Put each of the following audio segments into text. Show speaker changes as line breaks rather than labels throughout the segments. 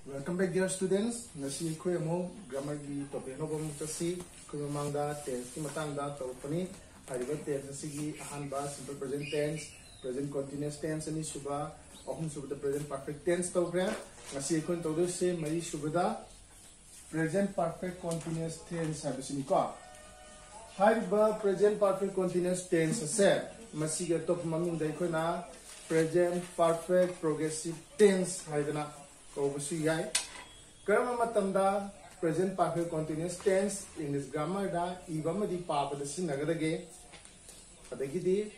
Welcome back, dear students. Nasi ko mo grammar gi topic no bom kasi ko mangda tense ki matang da to pani ariba tense sigi ahan ba simple present tense, present continuous tense ani suba ahum suba present perfect tense to bra nasi ko to do se mari suba da present perfect continuous tense habisini ko hariba present perfect continuous tense se masi ga top maming dai ko na present perfect progressive tense haidana present perfect continuous tense English grammar da ibamadi pabada sinagade adagidi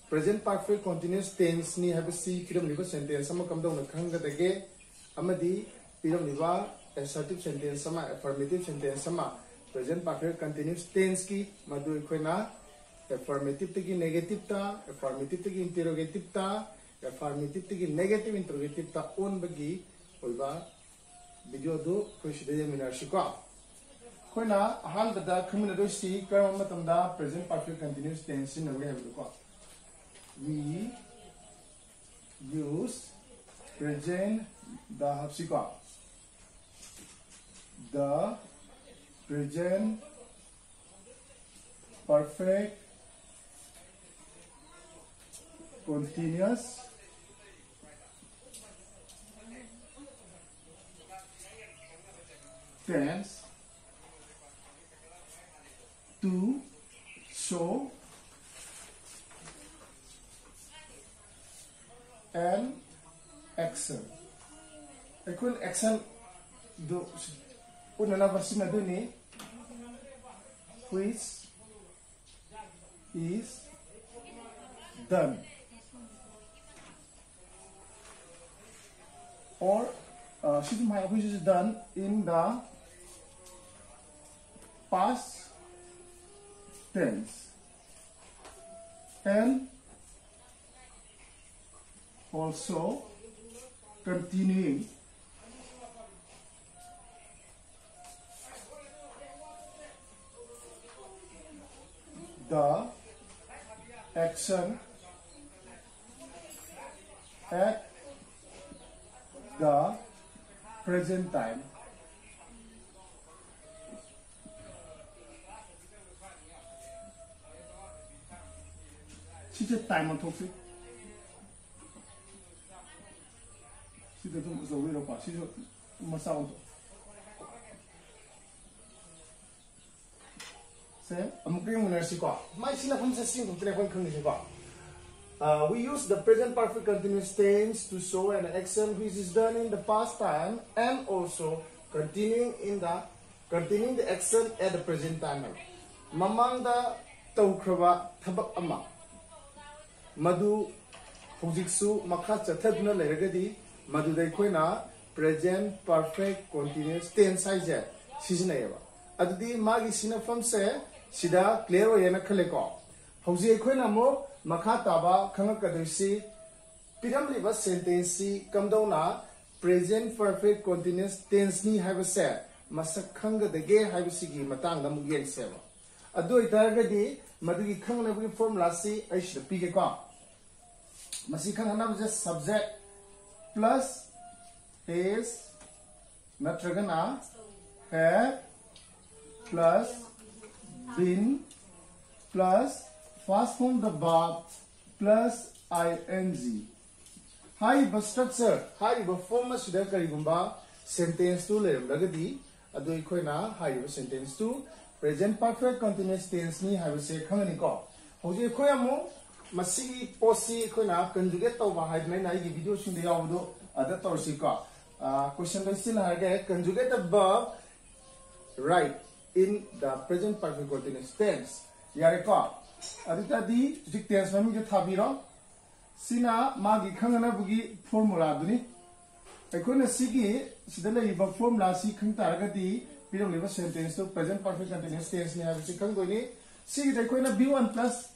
present perfect continuous tense ni habisi piram liba sentence sama kamda na khangadage amadi piram liba assertive sentence sama affirmative sentence sama present perfect continuous tense ki madu khoina affirmative tigi negative ta affirmative tigi interrogative ta affirmative tigi negative interrogative ta on bagi oiba video do kushide minarshika koina ahan bada khumina do si karama matamda present perfect continuous tense in nagre habu ko we use present the hapsika the present perfect continuous tense to show an action. Ekun action do unana versina do ni which is done or which is done in the past tense and also continuing the action at the present time. She's a time on toxic. She's a dumb as a widow. She's a masound. Say, I'm going to see what my syllabus is single telephone condition. We use the present perfect continuous tense to show an action which is done in the past time and also continuing the action at the present time. Mamangda tawkraba thabak ama madu hujiksu makha chathadna leragadi madu dai khoina present perfect continuous tense haije sizinayaba adudi magi sinafam se sida clear oyena khale ko hauji khoina mo makha taba khangakadisi piram liba sentence kamdona present perfect continuous tense ni habase masak khangadage habisigi matangda mugyen seba adu itargadi madugi khangnabagi formula si aishda pige ko masi khangana je subject plus is natragana have plus been plus first form the verb plus ing. Hi structure. Hi form as the karigumba sentence to learn lagadi. Adu ikoina hi sentence to present perfect continuous tense ni have say kanganiko. Hoji koyamu masigi posi koina conjugate to ba hai na gi video sing de yawdo ada torsika. Question question hage conjugate the verb right in the present perfect continuous tense. Yareko adita di jik tense mami ke thabiro sina magi khangana bugi formula duni ekona sigi sidala iba formula si khangta agati piram leba sentence to present perfect continuous tense ni have si khang goni sigi dai koina b1 plus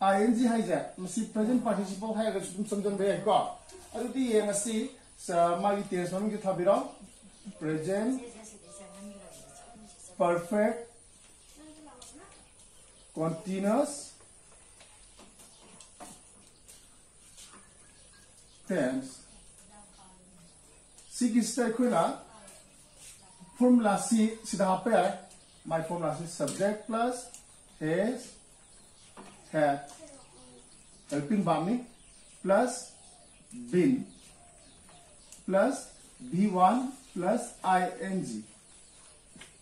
ing haija masi present participle hai ga sum samjan be ko aduti yenga si sa magi tense mami ke thabiro present perfect continuous tense सिगिस्ता खुना formula C sida hape ai my formula is subject plus has had helping verb plus been plus B1 plus ing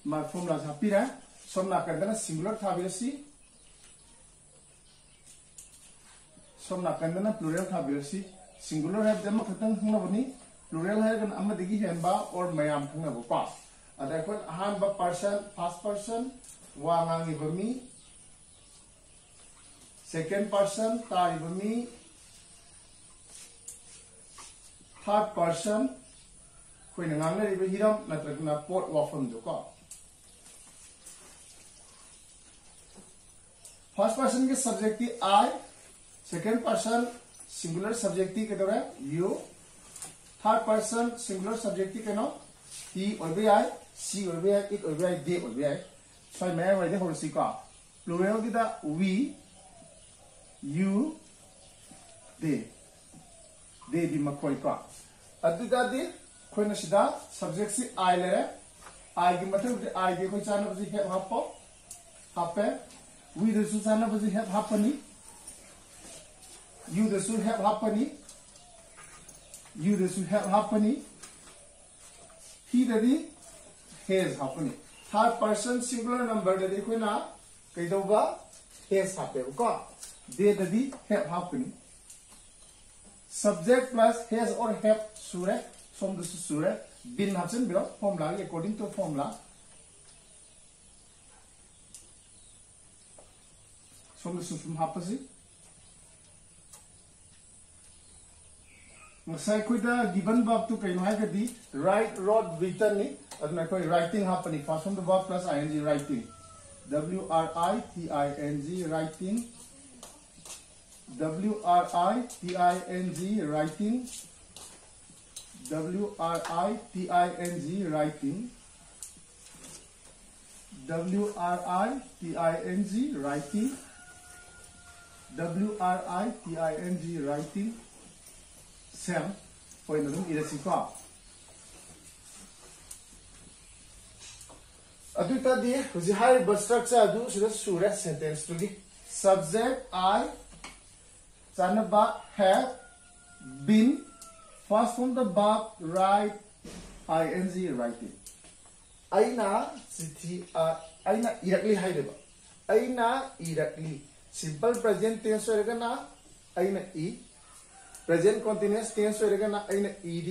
my formula is happy ra somna kandana singular thabirasi somna kandana plural thabirasi singular have them khatang hunabani plural have kan amadigi hemba or mayam thunabo pa ada kon ahamba person first person wangangi bami second person tai bami third person koi nangna ri hiram natragna pot wafam do ko first person के subject की I second person singular subject की किधर है you third person singular subject की किनो he और भी I she और भी I it और भी I they और भी I so मैं वैसे हो रही का plural की दा we you they भी मकोई का अद्विता दी कोई नशिदा subject से I ले रहे I की मतलब I के कोई चांद बजी है वहाँ पर हापे we the Susanna was have happening. You the should have happening. You the should have happening. He the has happening. Third person singular number the dekuna kaidoga has happened. Ko they the have happening. Subject plus has or have sure from the sure been happened below formula according to formula. From the system happens. Masai kuida given verb to kaino hai kadi write wrote written ni adna koi writing happening first from the verb plus ing writing W R I T I N G writing W R I T I N G writing W R I T I N G writing W R I T I N G writing WRITING writing Sam point of irasipa Adita di who's high but structure do should sure sentence to the subject I Sanaba have been first from the verb write ing writing Aina city Aina directly hide Aina directly Simple present tense होएगा aina e present continuous tense होएगा aina ed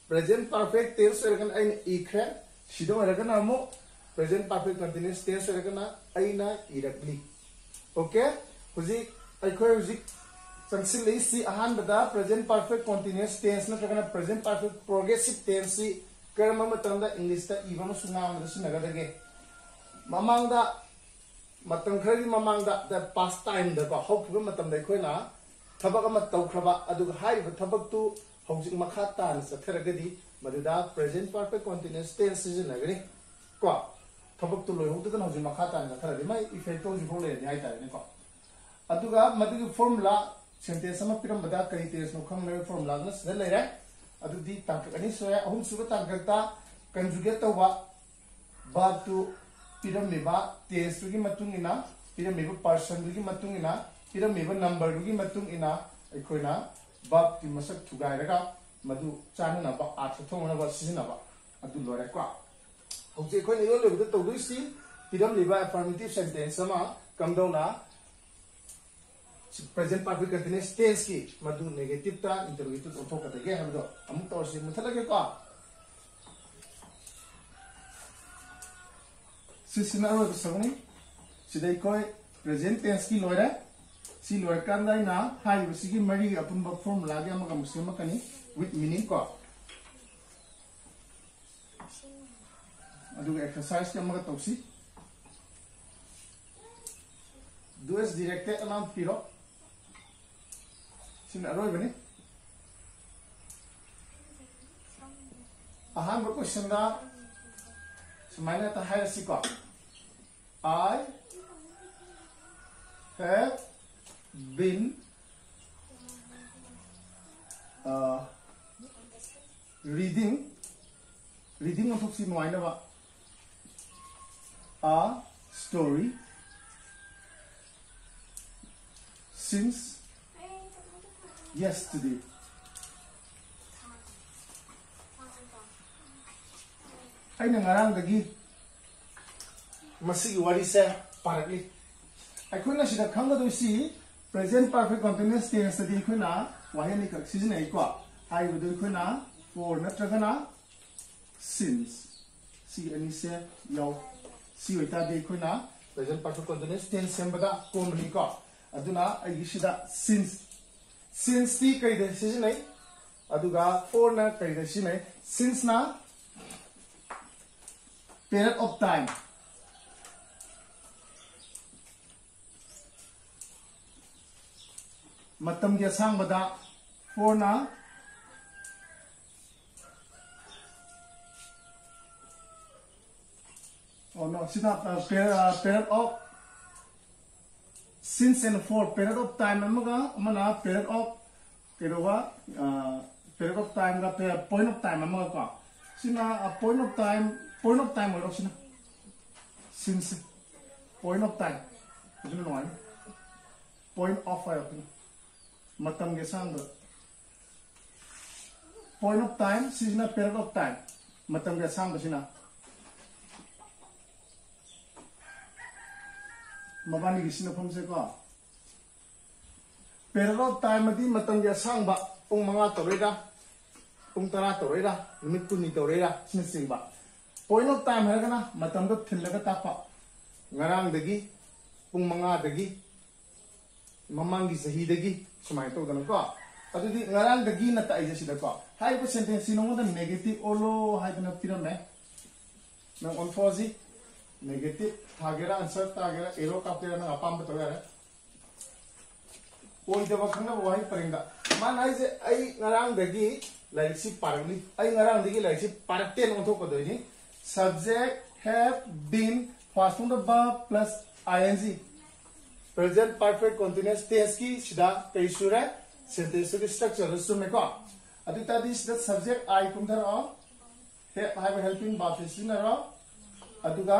present perfect tense होएगा aina e खै सिदो होएगा मो present perfect continuous tense होएगा aina directly okay हुजी अखोय हुजी संसिल सी अहान बदा present perfect continuous tense नत्रगना present perfect progressive tense सी कर्म मतंदा English ता इबम सुना मदस नगदगे ममांगदा मतम खरगी ममांगदा द पास्ट टाइम द को हौखिबा मतम दै खोइना थबक अमा तौखरबा अदुग हाइबा थबक तु हौजिक मखा तान सथरगदी मदुदा प्रेजेंट परफेक्ट कंटीन्यूअस टेंस सिजनगनी को थबक तु लोय होतदन हौजिक मखा तान सथरगदी मै इफेक्ट तो जि होले नि हाइताने को अदुगा मदुगी फॉर्मूला सेंटेंस अमा पिरम बदा कई टेंस नो खंगले फॉर्मूला न सद लेरे अदुदी ताकनी सोया अहुम सुबा ताकता कंजुगेट तवा verb to पिरमिबा टेंस की मतुंगिना पिरमिबा पर्सन की मतुंगिना पिरमिबा नंबर की मतुंगिना अखोइना verb की मसक थुगाइरगा मदु चाननाबा अर्थ थोंगनाबा सिजनाबा अदु लोरेको हौजे खोइना यो लेबद तौदुसी पिरमिबा affirmative sentence अमा कमदौना present perfect continuous tense की मदु नेगेटिव ता इंटरोगेटिव ओथोकतगे हमदो अमु तौरसि मुथलगे को Scenario the Sidai koi present tense ki loira si loir kandai na hai sigi mari upon form lagi amaka musima kani with meaning ko adu exercise ki amaka toksi do as directed alam piro scenario bani aham question da semaina ta hai siko I have been reading on thuk si noi na ba a story since yesterday. I na ngarang dagi masigi wari se parakli. I kuna sida khanga do si present perfect continuous tense di kuna wahani ka season ai ko ai do kuna for natragana since si ani se yo si wita de kuna present perfect continuous tense sembada komni ko aduna ai sida since ti kai de season ai aduga for na kai de si mai since na period of time matam dia sang bada for na oh no sida period of since and for period of time amaga mana period of kerowa period of time ga point of time amaga ko sina point of time or sina since point of time you know point of fire matam ge sang point of time sina period of time matam ge sang sina mabani gi sina phom se ko period of time di matam ge sang ba pung manga toreda pung tara toreda minit kuni toreda sina sing ba point of time hai kana matam do thillaga tapa ngarang dagi pung manga dagi mamangi sahi dagi sumai to dana ko adudi ngarang dagi na ta ija sida ko hai ko sentence sino da negative olo hai dana pirame na on fozi negative thagera answer tagera ero kaptera na apam to yara oi da bakna wai paringa man ai je ai ngarang dagi like si parni ai ngarang dagi like si parten on to ko do ni subject have been first form of verb plus ing present perfect continuous tense ki sida kai sura sentence ki structure sume ko adita this the subject I kum thar have helping verb is in ro aduga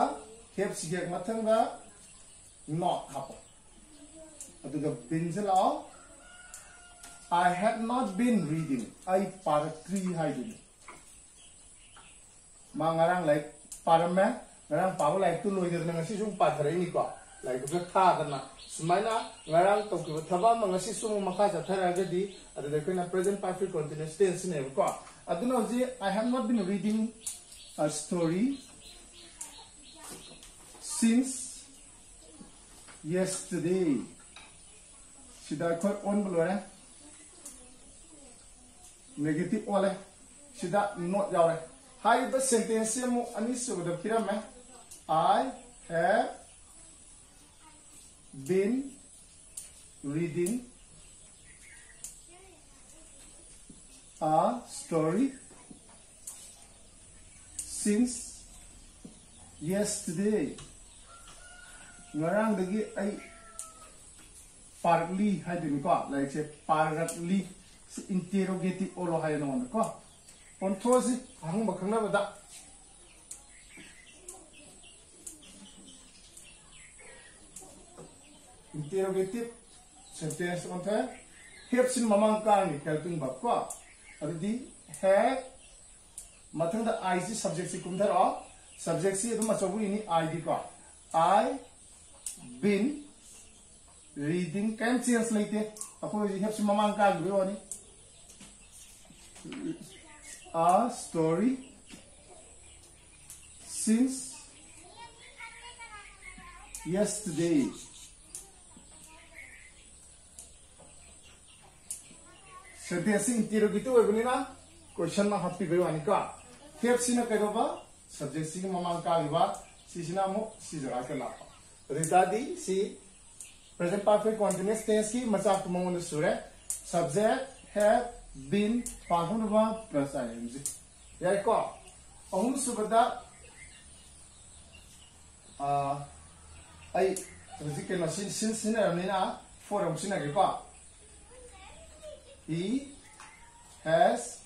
have sigek mathanga not hapo aduga binjala I have not been reading I part 3 hiding mangarang like parame ngarang pawo like tu loi der ngasi sung pathare ni ko like tu tha dana sumaina ngarang to ki thaba mangasi sung makha jathara gadi adu de kana present perfect continuous tense ne ko aduna ji I have not been reading a story since yesterday should I quote on below negative ole should I not yawe hai the sentence mo ani so the pirame I have been reading a story since yesterday ngarang dagi ai partly hai din ko like say partly interrogative olo hai no ko on thosi hang bakna bada interrogative sentence on the help sin mamang ka ni helping bab ko adudi have mathang da I si subject si kum thar subject si adum achabu ini I di ko I been reading can change laite apo ji help sin mamang ka gbe oni a story since yesterday sentence interrogative oibunina question ma happy gyo ani ka help sina kairoba subject si mamang ka liba si sina mo si jara ke la rita di si present perfect continuous tense ki macha tumong sure subject have been part of verb plus ing yai ko ahum subada ai rajik ke machine sin na for sina ke ko he has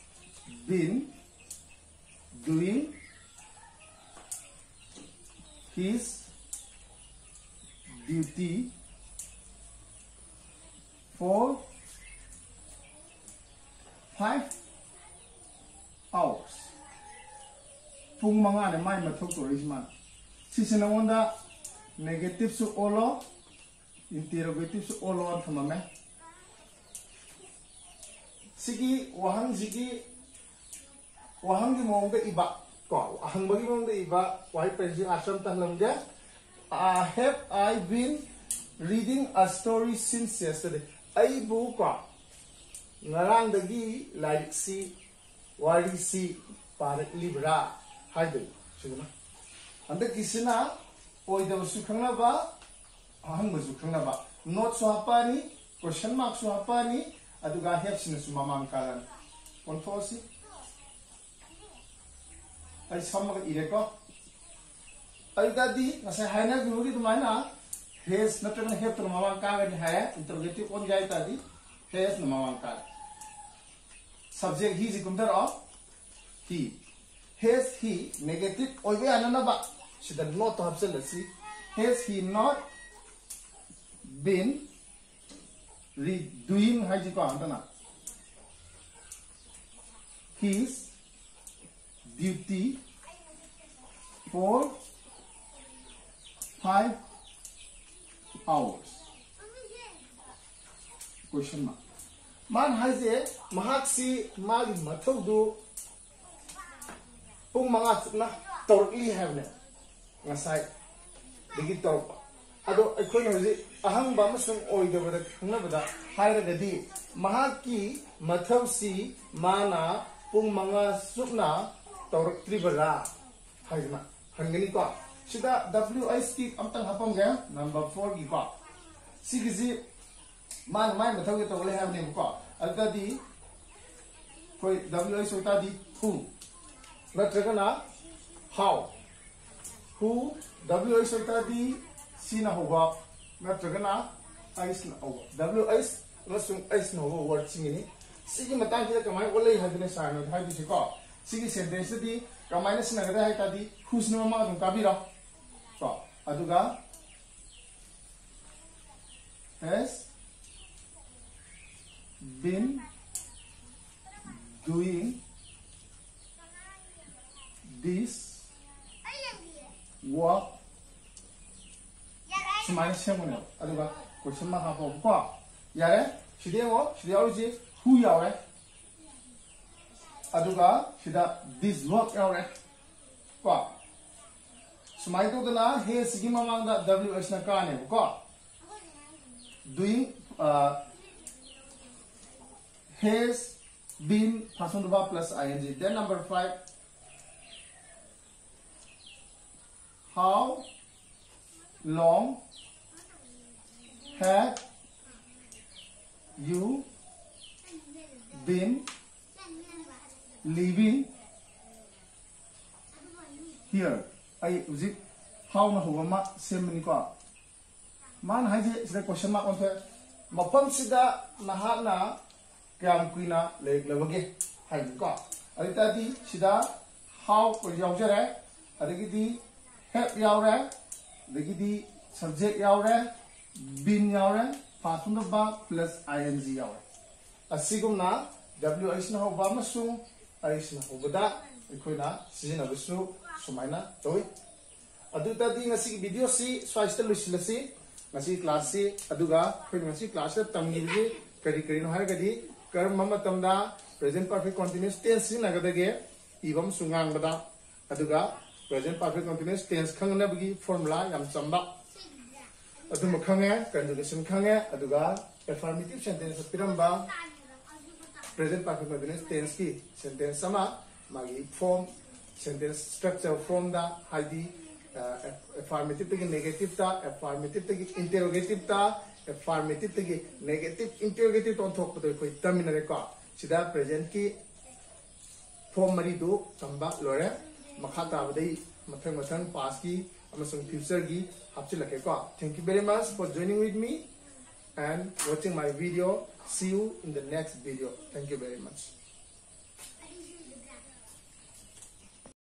been doing his duty for 5 hours. Pung mga na may mathok to isman. Sisinawanda negative su olo, interrogative su olo an thamame. Sigi wahang sigi wahang di mong de iba ko ahang bagi mong de iba wahai pensi asam tahlam dia. Have I been reading a story since yesterday? Ai bu ko ngarang dagi like si wari si par libra haidai suguna anda kisina oida su khangna ba ahang ba su khangna ba not so hapani question mark so hapani aduga have sina su mamang kalan on fosi ai samma ire ko ai dadi nasa haina gugi dumana has natana have to mamang kalan hai interrogative on jai tadi has na mamang kalan subject he is kumdar of he. Has he negative oibe anana ba should not to have said has he not been doing haji ko antana his duty for 5 hours? Question mark. Man haje mahaksi magi mathau do pung mga na torli have ne ngasai digi torpa ado ekoi no ji ahang ba masung oi de bada khna bada haira gadi mahaki mathausi mana pung mga sukna tortri bala haima hangani ko sida WIC amtang hapam ga number 4 gi ko sigiji man mai mathau ge torle have ne ko agadi koi WIC uta di who natragana how who WS di sina hoga natragana is na hoga WS rasung is na hoga word singini sigi matang kita kamai olai hadine sana hadi siko sigi sentence di kamai na sina gada hai tadi who's no ma dum kabira to aduga has been doing this work sumai semune aduga question mark hapo ko yare shidemo shidiauji who yawe aduga shida this work yawe ko sumai to dana he sigi mamang da ws na ka ne ko doing has been person verb plus ing. Then number 5, how long have you been living here? I uzik how na huwa ma semni ko man haje sida question mark on the mapam sida mahana kyam kuina le lawage hai ko alita di sida how ko yaujare adigi di have yaure adigi di subject yaure been yaure past verb plus ing yaure asigumna ws na hoba masung is na hobada ikoina sijina bisu sumaina toi aduta di ngasi video si swaista lusilasi ngasi class si aduga khoi ngasi class ta tamgi ji kari kari no hargadi karm matamda present perfect continuous tense nagadage ibam sungang bada aduga present perfect continuous tense khangna bagi formula yam chamba adum khange conjugation khange aduga affirmative sentence piramba present perfect continuous tense ki sentence sama magi form sentence structure from the hidi affirmative tagi negative ta affirmative tagi interrogative ta affirmative tagi negative interrogative ton thok to koi terminal ko sida present ki form mari do tamba lore makha ta badai mathang past ki amasung future gi hapchilake ko. Thank you very much for joining with me and watching my video. See you in the next video. Thank you very much.